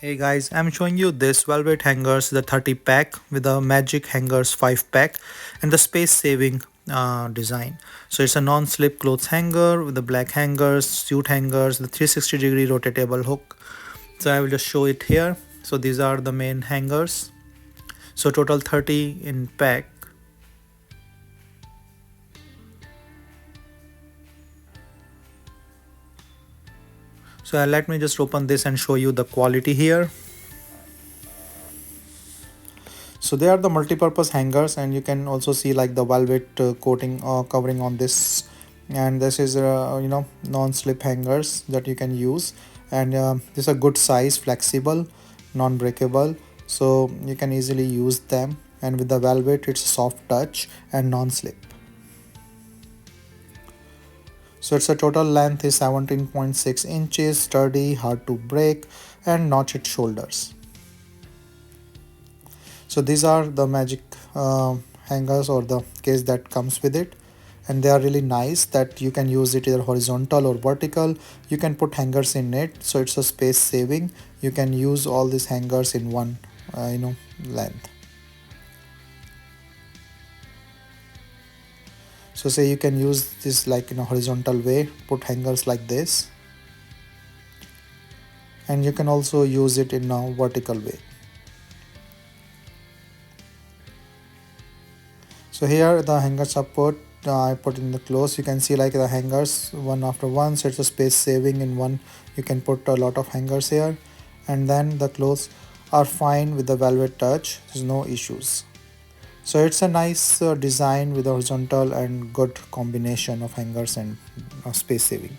Hey guys, I'm showing you this velvet hangers, the 30 pack with the magic hangers 5 pack and the space saving design. So it's a non-slip clothes hanger with the black hangers, suit hangers, the 360-degree rotatable hook. So I will just show it here. So these are the main hangers. So total 30 in pack. So let me just open this and show you the quality here. So they are the multi-purpose hangers, and you can also see like the velvet coating covering on this, and this is non-slip hangers that you can use, and this is a good size, flexible, non-breakable, so you can easily use them. And with the velvet, it's soft touch and non-slip. So it's a total length is 17.6 inches, sturdy, hard to break, and notched shoulders. So these are the magic hangers or the case that comes with it, and they are really nice that you can use it either horizontal or vertical. You can put hangers in it, so it's a space saving. You can use all these hangers in one length. So say you can use this like in a horizontal way, put hangers like this, and you can also use it in a vertical way. So here the hangers are put. I put in the clothes. You can see like the hangers one after one. So it's a space saving in one. You can put a lot of hangers here, and then the clothes are fine with the velvet touch. There's no issues. So it's a nice design with horizontal and good combination of hangers and space saving.